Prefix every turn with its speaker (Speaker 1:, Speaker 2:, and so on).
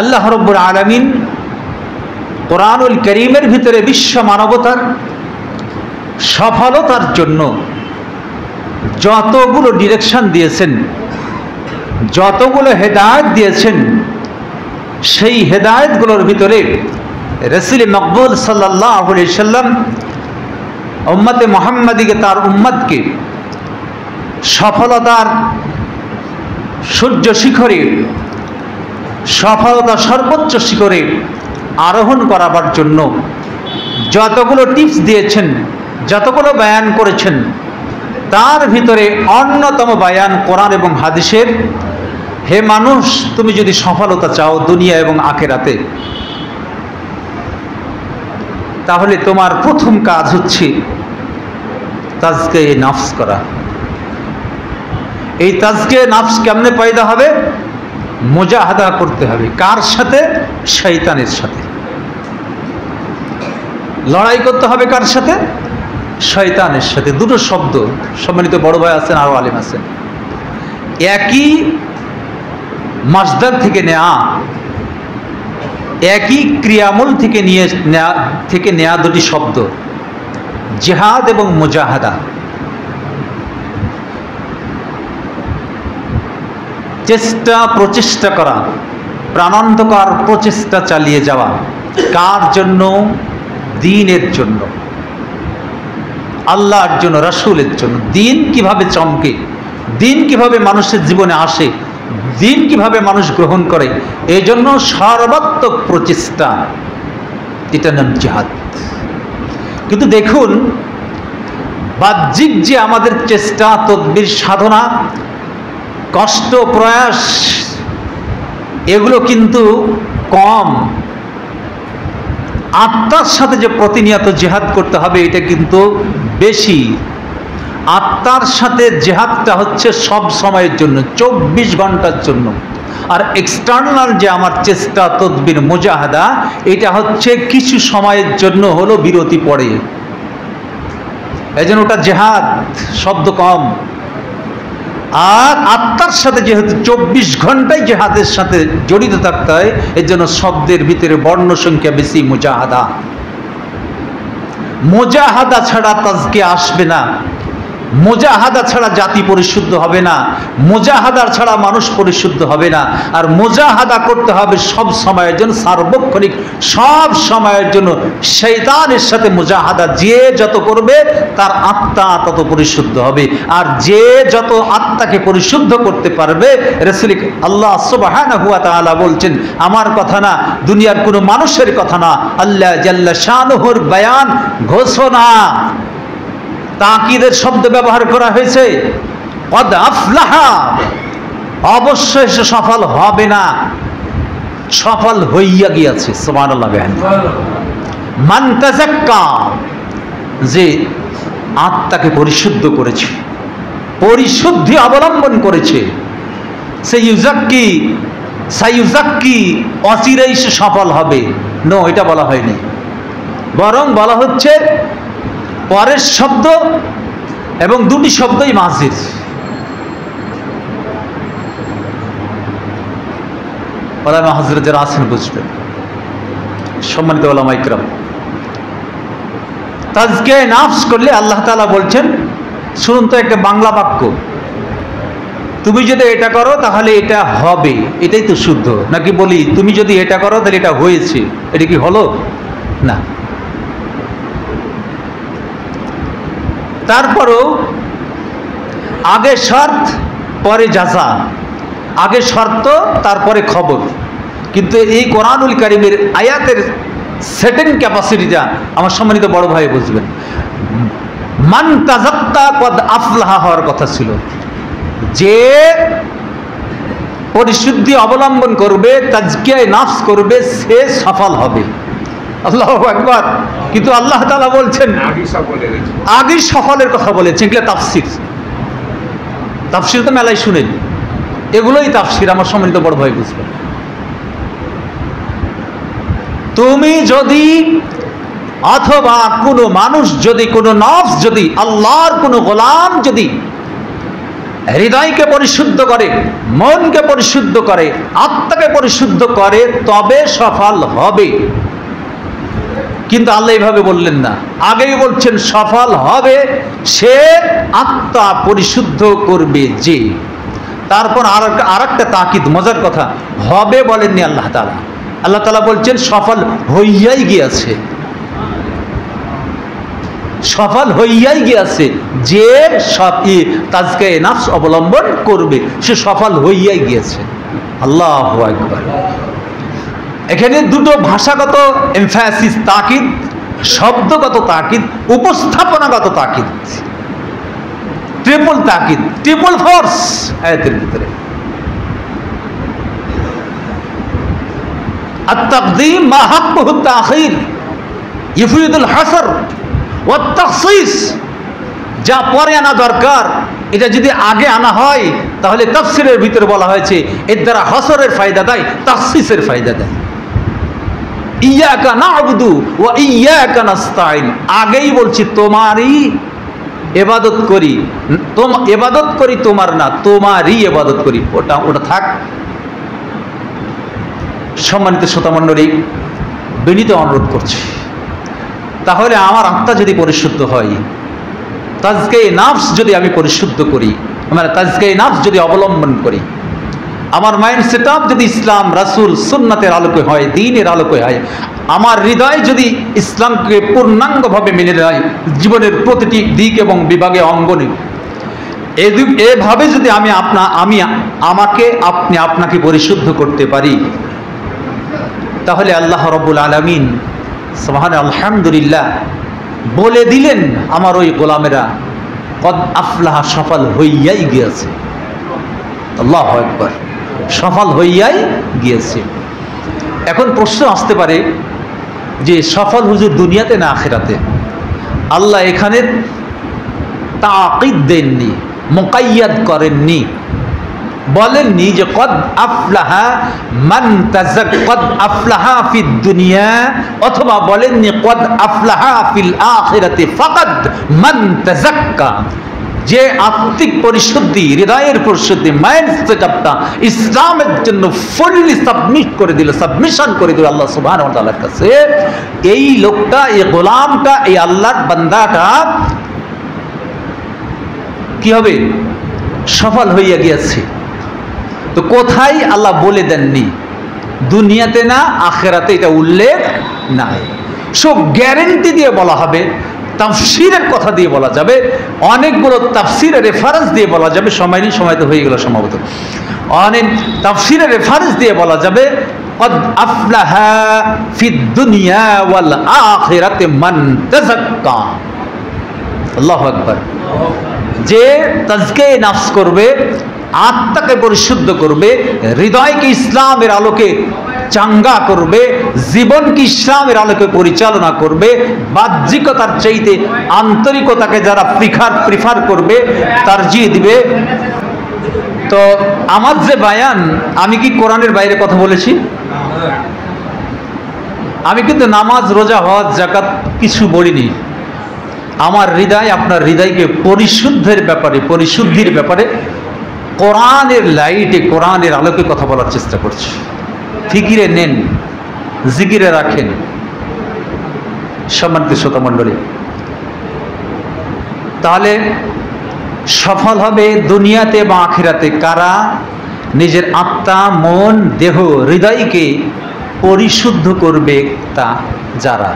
Speaker 1: আল্লাহ রাব্বুল আলামিন কোরআনুল কারীমের ভিতরে বিশ্ব মানবতার সফলতার জন্য যতগুলো ডিরেকশন দিয়েছেন, যতগুলো হেদায়েত দিয়েছেন, সেই হেদায়েতগুলোর ভিতরে রাসূল মকবুল সাল্লাল্লাহু আলাইহি সাল্লাম উম্মতে মুহাম্মাদিকে, তার উম্মতকে সফলতার সূর্য শিখরে, সফলতা সর্বোচ্চ শিখরে আরোহণ করাবার জন্য যতগুলো টিপস দিয়েছেন, যতগুলো বয়ান করেছেন, তার ভিতরে অন্যতম বয়ান কোরআন এবং হাদিসের। হে মানুষ, তুমি যদি সফলতা চাও দুনিয়া এবং আখিরাতে, তাহলে তোমার প্রথম কাজ হচ্ছে তাজকিয়ে নফস করা। এই তাজকিয়ে নফস কেমনে পয়দা হবে? মুজাহাদা করতে হবে। কার সাথে? শয়তানের সাথে। লড়াই করতে হবে কার সাথে? শয়তানের সাথে। দুটো শব্দ, সম্মানিত বড় ভাই আছেন, আরো আলেম আছেন, একই মাসদার থেকে নেয়া, একই ক্রিয়ামূল থেকে নেয়া দুটি শব্দ, জিহাদ এবং মুজাহাদা। প্রচেষ্টা করা, প্রাণান্তকর প্রচেষ্টা চালিয়ে যাওয়া। কার জন্য? দ্বীনের জন্য, আল্লাহর জন্য, রাসূলের জন্য। দ্বীন কিভাবে চমকে, দ্বীন কিভাবে মানুষের জীবনে আসে, দ্বীন কিভাবে মানুষ গ্রহণ করে, এই জন্য সর্বাত্মক প্রচেষ্টা, এটা নাম জিহাদ। কিন্তু দেখুন, বাহ্যিক যে আমাদের চেষ্টা, তদবির, সাধনা, কষ্ট, প্রয়াস, এগুলো কিন্তু কম। আত্মার সাথে যে প্রতিনিয়ত জিহাদ করতে হবে, এটা কিন্তু বেশি। আত্মার সাথে জিহাদটা হচ্ছে সব সময়ের জন্য, 24 ঘন্টার জন্য। আর এক্সটার্নাল যে আমার চেষ্টা, তদবির, মুজাহাদা, এটা হচ্ছে কিছু সময়ের জন্য হলো বিরতি পড়ে। এই জন্য ওটা জিহাদ শব্দ কম। আর আত্মার সাথে যেহেতু 24 ঘন্টায় জিহাদের সাথে জড়িত থাকতে হয়, এর জন্য শব্দের ভিতরে বর্ণ সংখ্যা বেশি। মুজাহাদা, মুজাহাদা ছাড়া তাজকিয়া আসবে না। মুজাহাদা ছাড়া জাতি পরিশুদ্ধ হবে না। মুজাহাদা ছাড়া মানুষ পরিশুদ্ধ হবে না। আর মুজাহাদা করতে হবে সব সময়ের জন্য, সার্বক্ষণিক, সব সময়ের জন্য। শয়তানের সাথে মুজাহাদা যে যত করবে, তার আত্মা তত পরিশুদ্ধ হবে। আর যে যত আত্মাকে পরিশুদ্ধ করতে পারবে, রাসূল আল্লাহ সুবহানাহু ওয়া তাআলা বলছেন, আমার কথা না, দুনিয়ার কোনো মানুষের কথা না, আল্লাহ জাল্লা শানুহুর বয়ান, ঘোষণা, তাকিদের শব্দ ব্যবহার করা হয়েছে। কদ আফলাহা, অবশ্যই সে সফল হবে না, সফল হইয়া গিয়েছে। সুবহানাল্লাহ। মান তাযাক্কা, যে আত্মাকে পরিশুদ্ধ করেছে, পরিশুদ্ধি অবলম্বন করেছে, সে ইউজাক্কি, সাইউজাক্কি, অচিরেই সে সফল হবে। নো, এটা বলা হয়নি, বরং বলা হচ্ছে পরের শব্দ এবং দুটি শব্দই মাজির। ওলামা হযরত যারা আছেন বুঝবেন। সম্মানিত ওলামা ইকরাম, তাজকিয়ে নফস করলে আল্লাহ তাআলা বলছেন, শুনুন তো একটা বাংলা বাক্য, তুমি যদি এটা করো তাহলে এটা হবে, এটাই তো শুদ্ধ নাকি? বলি তুমি যদি এটা করো তাহলে এটা হয়েছে, এটা কি হলো? না। তারপরও আগে শর্ত পরে জাযা, আগে শর্ত তারপরে খবর। কিন্তু এই কোরআনুল কারীমের আয়াতের সেটিং ক্যাপাসিটিটা আমার সম্মানিত বড় ভাই বুঝবেন। মান তাযাক্কা কদ আফলাহা হওয়ার কথা ছিল, যে পরিশুদ্ধি অবলম্বন করবে, তাজকিয়ে নফস করবে, সে সফল হবে। আল্লাহু আকবার। কিন্তু আল্লাহ তাআলা বলছেন আগে সফলের কথা বলেছেন। এগুলো তাফসীর, তাফসীর তো মেলায় শুনেন, এগুলোই তাফসীর আমার সম্মানিত বড় ভাই বুঝবেন। তুমি যদি, অথবা কোনো মানুষ যদি, কোনো নফস যদি, আল্লাহর কোনো গোলাম যদি হৃদয়কে পরিশুদ্ধ করে, মনকে পরিশুদ্ধ করে, আত্মাকে পরিশুদ্ধ করে, তবে সফল হবে। কিন্তু আল্লাহ এইভাবে বললেন না, আগেই বলছেন সফল হবে সে আত্মা পরিশুদ্ধ করবে যে। তারপর আর একটা তাকিদ, মজার কথা, হবে বলেননি আল্লাহ তাআলা। আল্লাহ তাআলা বলছেন সফল হইয়াই গিয়েছে, সফল হইয়াই গিয়েছে। যে তাজকিয়ে নফস অবলম্বন করবে সে সফল হইয়াই গিয়েছে। আল্লাহু আকবার। এখানে দুটো ভাষাগত এমফাসিস, তাকিদ, শব্দগত তাকিদ, উপস্থাপনাগত তাকিদ, ট্রিপল তাকিদ, ট্রিপল ফোর্স আয়াতের ভিতরে। আত-তাকদীম মা হাক্কুহু তাখির ইফিদুল হাসর ওয়া তাখসিস। যা পরে আনা দরকার এটা যদি আগে আনা হয় তাহলে তাফসীরের ভিতরে বলা হয়েছে এর দ্বারা হাসরের ফায়দা দেয়, তাখসিসের ফায়দা দেয়। ইয়াকা না'বুদু ওয়া ইয়াকা নাস্তাইন, আগেই বলছি তোমারই ইবাদত করি, ইবাদত করি তোমার না, তোমারই ইবাদত করি। ওটা থাক। সম্মানিত শ্রোতামণ্ডলী, বিনীত অনুরোধ করছি, তাহলে আমার আত্মা যদি পরিশুদ্ধ হয়, তাজকিয়ে নফস যদি আমি পরিশুদ্ধ করি, মানে তাজকিয়ে নফস যদি অবলম্বন করি, আমার মাইন্ড সেটআপ যদি ইসলাম, রাসূল, সুন্নাতের আলোকে হয়, দ্বীনের আলোকে হয়, আমার হৃদয় যদি ইসলামকে পূর্ণাঙ্গভাবে মেনে নেয় জীবনের প্রতিটি দিক এবং বিভাগে অঙ্গনে, এভাবে যদি আমি আমাকে আপনি আপনাকে পরিশুদ্ধ করতে পারি, তাহলে আল্লাহ রাব্বুল আলামিন সুবহানাহু আলহামদুলিল্লাহ বলে দিলেন আমার ওই গোলামেরা কদ আফলাহা, সফল হইয়াই গিয়েছে। আল্লাহু আকবার, সফল হইয়াই গিয়েছে। এখন প্রশ্ন আসতে পারে যে সফল হুজুর দুনিয়াতে না আখিরাতে? আল্লাহ এখানে তাকিদ দেননি, মুকাইয়াদ করেননি, বলেননি যে কদ আফলাহা মান কদ আফলাহা ফিদ দুনিয়া, অথবা বলেননি কদ আফলাহা ফিল আখিরাতি ফাকাদ মান তাযাক্কা। যে আত্মিক পরিশুদ্ধি, হৃদয়ের পরিশুদ্ধি, মাইন্ড সেটআপটা ইসলামের জন্য ফুললি সাবমিট করে দিল, সাবমিশন করে দিল আল্লাহ সুবহানাহু ওয়া তাআলার কাছে, এই লোকটা, এই গোলামটা, এই আল্লাহর বান্দাটা কি হবে? সফল হইয়া গিয়েছে। তো কোথায় আল্লাহ বলে দেননি, দুনিয়াতে না আখিরাতে, এটা উল্লেখ নাই। সব গ্যারেন্টি দিয়ে বলা হবে, তাফসীরের কথা দিয়ে বলা যাবে, অনেকগুলো তাফসীরের রেফারেন্স দিয়ে বলা যাবে। সময় নেই, সময় তো হয়ে গেল সম্ভবত। অনেক তাফসীরের রেফারেন্স দিয়ে বলা যাবে কদ আফলাহা ফিদ দুনিয়া ওয়াল আখিরাতে মান তাযাক্কা। আল্লাহু আকবার। যে তাজকিয়ে নফস করবে, আত্মাকে পরিশুদ্ধ করবে, হৃদয়কে ইসলামের আলোকে চাঙ্গা করবে, জীবনকে ইসলামের আলোকে পরিচালনা করবে, বাহ্যিকতার চাইতে আন্তরিকতাকে যারা প্রিফার করবে, তারজিহ দিবে। তো আমার যে বায়ান, আমি কি কোরআনের বাইরে কথা বলেছি? আমি কিন্তু নামাজ, রোজা, হজ, যাকাত কিছু বলিনি। আমার হৃদয়, আপনার হৃদয়কে পরিশুদ্ধের ব্যাপারে, পরিশুদ্ধির ব্যাপারে কোরআনের লাইটে, কোরআনের আলোকে কথা বলার চেষ্টা করছি। ফিকিরে নেন, জিকিরে রাখেন। সম্মানিত শ্রোতামণ্ডলী, তাহলে সফল হবে দুনিয়াতে বা আখিরাতে কারা? নিজের আত্মা, মন, দেহ, হৃদয়কে পরিশুদ্ধ করবে তা যারা।